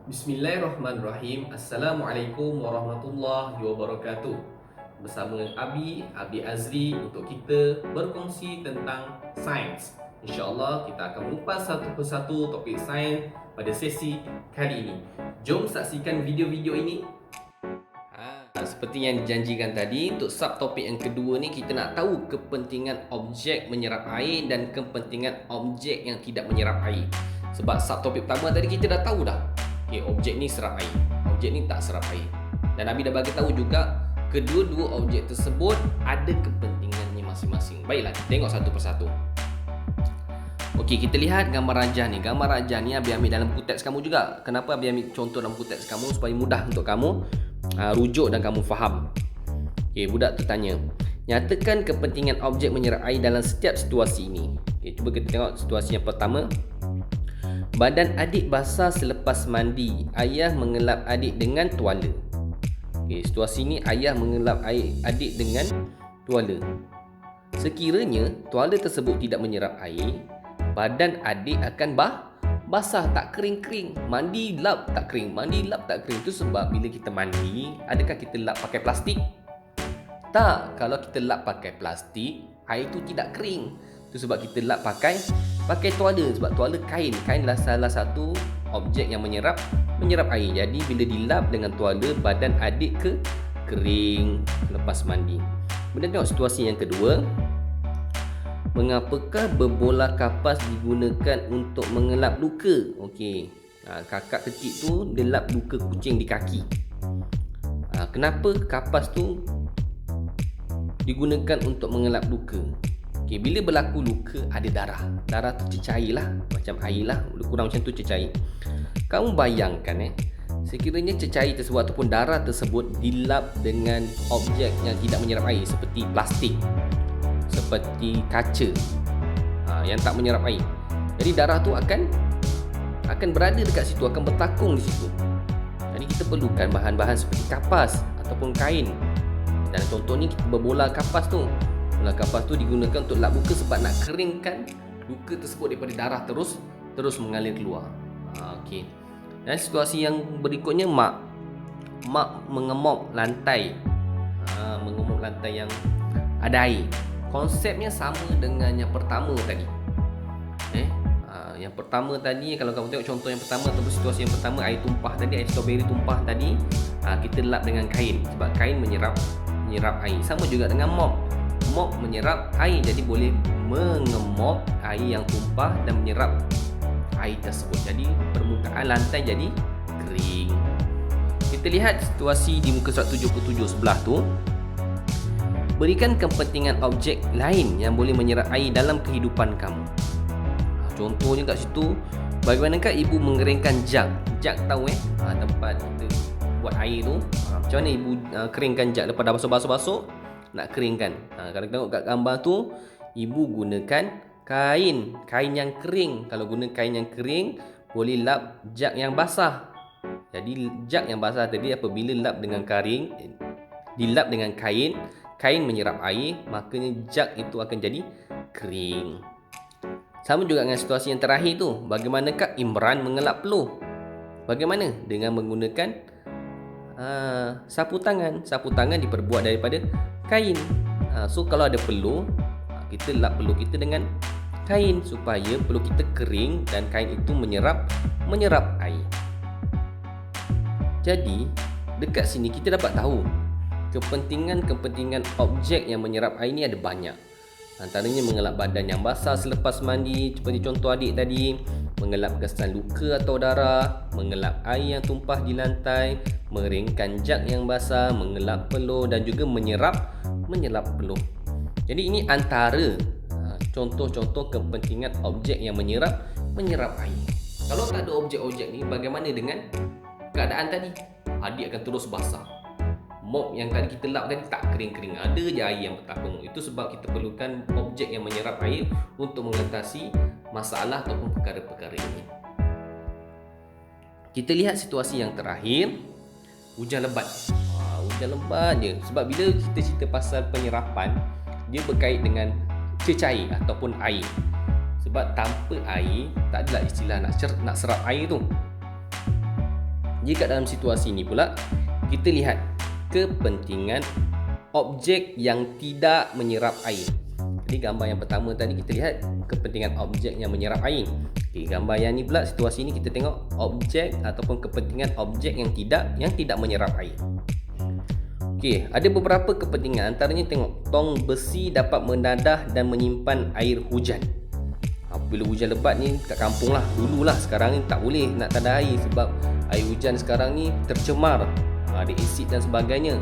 Bismillahirrahmanirrahim. Assalamualaikum warahmatullahi wabarakatuh. Bersama Abi Azri untuk kita berkongsi tentang sains. InsyaAllah kita akan mengupas satu persatu topik sains pada sesi kali ini. Jom saksikan video-video ini. Seperti yang dijanjikan tadi, untuk subtopik yang kedua ni kita nak tahu kepentingan objek menyerap air dan kepentingan objek yang tidak menyerap air. Sebab subtopik pertama tadi kita dah tahu dah. Objek ni serap air, objek ni tak serap air. Dan Nabi dah bagi tahu juga kedua-dua objek tersebut ada kepentingannya masing-masing. Baiklah, kita tengok satu persatu. Okey, kita lihat gambar rajah ni. Gambar rajah ni Abi ambil dalam buku teks kamu juga. Kenapa Abi ambil contoh dalam buku teks kamu? Supaya mudah untuk kamu rujuk dan kamu faham. Okey, budak tu tanya, nyatakan kepentingan objek menyerap air dalam setiap situasi ini. Okey, cuba kita tengok situasi yang pertama. Badan adik basah selepas mandi. Ayah mengelap adik dengan tuala. Okey, situasi ni ayah mengelap adik dengan tuala. Sekiranya tuala tersebut tidak menyerap air, badan adik akan basah, tak kering-kering. Mandi lap tak kering, mandi lap tak kering. Itu sebab bila kita mandi, adakah kita lap pakai plastik? Tak, kalau kita lap pakai plastik, air itu tidak kering. Itu sebab kita lap pakai tuala. Sebab tuala kain adalah salah satu objek yang menyerap air. Jadi bila dilap dengan tuala, badan adik kering lepas mandi. Kemudian tengok situasi yang kedua. Mengapakah berbola kapas digunakan untuk mengelap luka? Okey, kakak kecil tu dia lap luka kucing di kaki. Kenapa kapas tu digunakan untuk mengelap luka? Okay, bila berlaku luka ada darah tu cecair lah, macam air lah, lebih kurang macam tu cecair. Kamu bayangkan sekiranya cecair tersebut ataupun darah tersebut dilap dengan objek yang tidak menyerap air seperti plastik, seperti kaca yang tak menyerap air. Jadi darah tu akan berada dekat situ, akan bertakung di situ. Jadi kita perlukan bahan-bahan seperti kapas ataupun kain. Dan contohnya kita berbola kapas tu. Bola kapas tu digunakan untuk lap luka sebab nak keringkan luka tersebut daripada darah terus mengalir keluar. Okey. Dan situasi yang berikutnya, mak mengemop lantai. Mengemop lantai yang ada air. Konsepnya sama dengan yang pertama tadi. Yang pertama tadi, kalau kamu tengok contoh yang pertama ataupun situasi yang pertama, air tumpah tadi, air strawberry tumpah tadi, kita lap dengan kain sebab kain menyerap air. Sama juga dengan mop menyerap air, jadi boleh mengemop air yang tumpah dan menyerap air tersebut. Jadi permukaan lantai jadi kering. Kita lihat situasi di muka surat 77 sebelah tu. Berikan kepentingan objek lain yang boleh menyerap air dalam kehidupan kamu. Contohnya kat situ, bagaimanakah ibu mengeringkan jug tahu tempat kita buat air tu. Macam mana ibu keringkan jug lepas dah basuh, nak keringkan. Kalau tengok kat gambar tu, ibu gunakan kain yang kering. Kalau guna kain yang kering, boleh lap jug yang basah. Jadi jug yang basah tadi apabila dilap dengan kain menyerap air, makanya jug itu akan jadi kering. Sama juga dengan situasi yang terakhir tu. Bagaimanakah Imran mengelap peluh? Bagaimana? Dengan menggunakan sapu tangan. Sapu tangan diperbuat daripada kain. So kalau ada peluh, kita lap peluh kita dengan kain supaya peluh kita kering dan kain itu menyerap air. Jadi dekat sini kita dapat tahu kepentingan objek yang menyerap air ni ada banyak. Antaranya mengelap badan yang basah selepas mandi, seperti contoh adik tadi, mengelap kesan luka atau darah, mengelap air yang tumpah di lantai, mengeringkan jug yang basah, mengelap peluh dan juga menyerap peluh. Jadi ini antara contoh-contoh kepentingan objek yang menyerap air. Kalau tak ada objek-objek ni, bagaimana dengan keadaan tadi? Adik akan terus basah. Mop yang tadi kita lap tadi tak kering-kering, ada je air yang bertakung. Itu sebab kita perlukan objek yang menyerap air untuk mengatasi masalah ataupun perkara-perkara ini. Kita lihat situasi yang terakhir, hujan lebat. Hujan lebat je. Sebab bila kita cerita pasal penyerapan, dia berkait dengan cecair ataupun air. Sebab tanpa air, tak adalah istilah nak serap air tu. Jika dalam situasi ini pula, kita lihat kepentingan objek yang tidak menyerap air. Jadi gambar yang pertama tadi kita lihat kepentingan objek yang menyerap air. Okey, gambar yang ni pula, situasi ni kita tengok objek ataupun kepentingan objek yang tidak menyerap air. Okey, ada beberapa kepentingan, antaranya tengok tong besi dapat menadah dan menyimpan air hujan. Bila hujan lebat ni kat kampung lah, dululah, sekarang ni tak boleh nak tadah air sebab air hujan sekarang ni tercemar, ada asid dan sebagainya.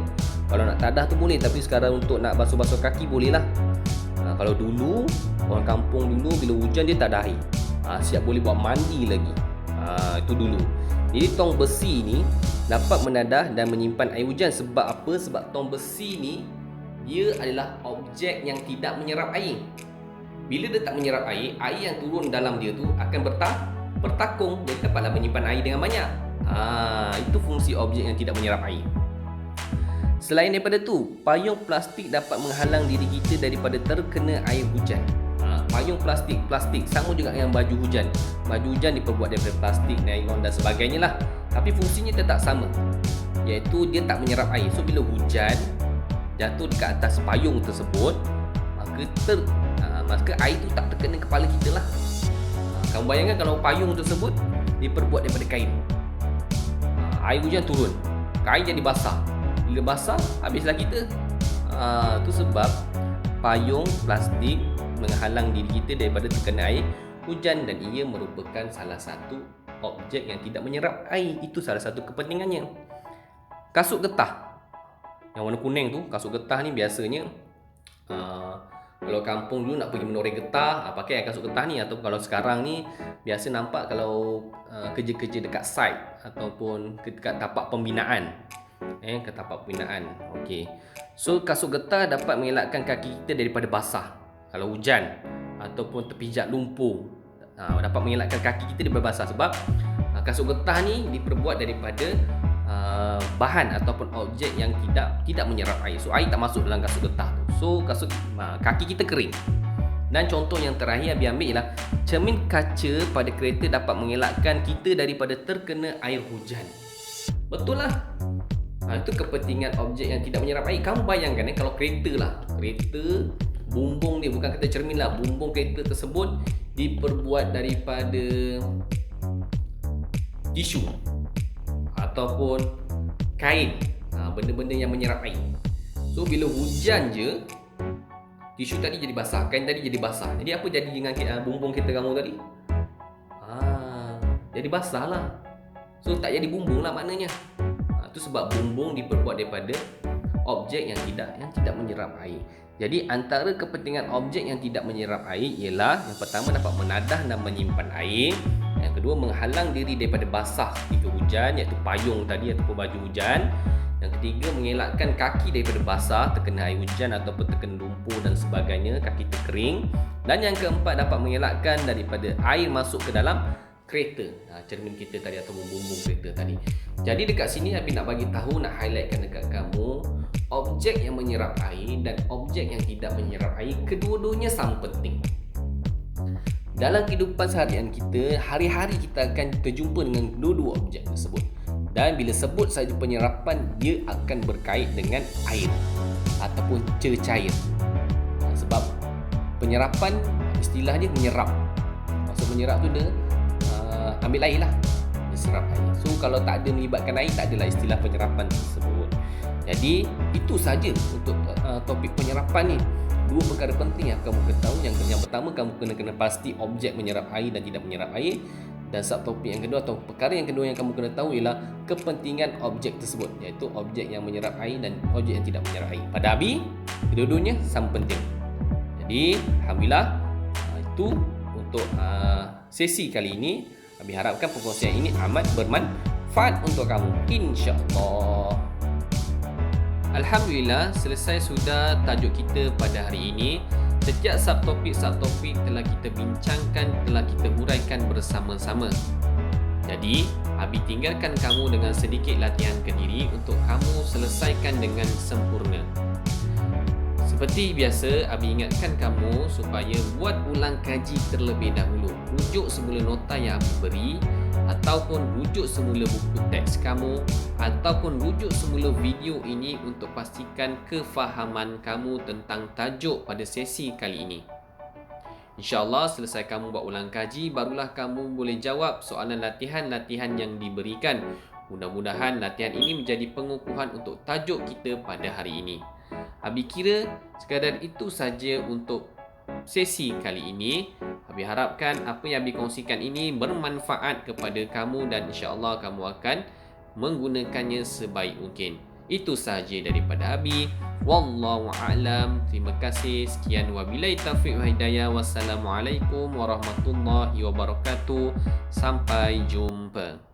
Kalau nak tadah tu boleh, tapi sekarang untuk nak basuh-basuh kaki boleh lah. Kalau dulu, orang kampung dulu bila hujan dia tadah air, siap boleh buat mandi lagi. Itu dulu. Jadi tong besi ni dapat menadah dan menyimpan air hujan. Sebab apa? Sebab tong besi ni dia adalah objek yang tidak menyerap air. Bila dia tak menyerap air, air yang turun dalam dia tu akan bertakung, jadi dapatlah menyimpan air dengan banyak. Itu fungsi objek yang tidak menyerap air. Selain daripada tu, payung plastik dapat menghalang diri kita daripada terkena air hujan. Payung plastik sama juga dengan baju hujan. Baju hujan diperbuat daripada plastik, nylon dan sebagainya lah. Tapi fungsinya tetap sama, iaitu dia tak menyerap air. So bila hujan jatuh dekat atas payung tersebut, maka air tu tak terkena kepala kita lah. Kamu bayangkan kalau payung tersebut diperbuat daripada kain, air hujan turun, kain jadi basah. Bila basah, habislah kita. Itu sebab payung plastik menghalang diri kita daripada terkena air hujan, dan ia merupakan salah satu objek yang tidak menyerap air. Itu salah satu kepentingannya. Kasut getah yang warna kuning tu, kasut getah ni biasanya kalau kampung dulu nak pergi menoreh getah, pakai kasut getah ni. Atau kalau sekarang ni biasa nampak kalau kerja-kerja dekat site ataupun dekat tapak pembinaan. Ke tapak pembinaan. Okey. So kasut getah dapat mengelakkan kaki kita daripada basah kalau hujan, ataupun terpijak lumpur. Dapat mengelakkan kaki kita daripada basah sebab kasut getah ni diperbuat daripada bahan ataupun objek yang tidak menyerap air. So air tak masuk dalam kasut getah tu. So kaki kita kering. Dan contoh yang terakhir Abi ambil ialah cermin kaca pada kereta dapat mengelakkan kita daripada terkena air hujan. Betul lah. Itu kepentingan objek yang tidak menyerap air. Kamu bayangkan kalau kereta lah, kereta bumbung dia, bukan kereta cermin lah, bumbung kereta tersebut diperbuat daripada tisu ataupun kain, benda-benda yang menyerap air. So bila hujan je, tisu tadi jadi basah, kain tadi jadi basah. Jadi apa jadi dengan bumbung kereta kamu tadi? Jadi basah lah. So tak jadi bumbung lah maknanya. Itu sebab bumbung diperbuat daripada objek yang tidak menyerap air. Jadi antara kepentingan objek yang tidak menyerap air ialah yang pertama dapat menadah dan menyimpan air, yang kedua menghalang diri daripada basah ketika hujan, iaitu payung tadi ataupun baju hujan, yang ketiga mengelakkan kaki daripada basah terkena air hujan ataupun terkena lumpur dan sebagainya, kaki terkering, dan yang keempat dapat mengelakkan daripada air masuk ke dalam kereta, cermin kita tadi atau bumbung kereta tadi. Jadi dekat sini Abi nak bagi tahu, nak highlightkan dekat kamu, objek yang menyerap air dan objek yang tidak menyerap air, kedua-duanya sama penting. Dalam kehidupan seharian kita, hari-hari kita akan terjumpa dengan dua-dua objek tersebut. Dan bila sebut saja penyerapan, dia akan berkait dengan air ataupun cecair. Sebab penyerapan, istilah dia menyerap. Maksud menyerap tu dia ambil air lah, dia serap air. So kalau tak ada melibatkan air, tak adalah istilah penyerapan tersebut. Jadi itu saja untuk topik penyerapan ni. Dua perkara penting yang kamu ketahui. Yang pertama, kamu kena pasti objek menyerap air dan tidak menyerap air. Dan subtopik yang kedua atau perkara yang kedua yang kamu kena tahu ialah kepentingan objek tersebut, iaitu objek yang menyerap air dan objek yang tidak menyerap air. Pada Abi, kedua-duanya sama penting. Jadi alhamdulillah, itu untuk sesi kali ini. Abi harapkan perkongsian ini amat bermanfaat untuk kamu, insya-Allah. Alhamdulillah, selesai sudah tajuk kita pada hari ini. Setiap subtopik telah kita bincangkan, telah kita huraikan bersama-sama. Jadi, Abi tinggalkan kamu dengan sedikit latihan kendiri untuk kamu selesaikan dengan sempurna. Seperti biasa, Abi ingatkan kamu supaya buat ulang kaji terlebih dahulu. Rujuk semula nota yang Abi beri, ataupun rujuk semula buku teks kamu ataupun rujuk semula video ini untuk pastikan kefahaman kamu tentang tajuk pada sesi kali ini. InsyaAllah selesai kamu buat ulang kaji, barulah kamu boleh jawab soalan latihan-latihan yang diberikan. Mudah-mudahan latihan ini menjadi pengukuhan untuk tajuk kita pada hari ini. Abi kira sekadar itu saja untuk sesi kali ini. Abi harapkan apa yang Abi kongsikan ini bermanfaat kepada kamu dan insyaAllah kamu akan menggunakannya sebaik mungkin. Itu sahaja daripada Abi. Wallahu a'lam. Terima kasih. Sekian wabillahi taufiq wa hidayah. Wassalamualaikum warahmatullahi wabarakatuh. Sampai jumpa.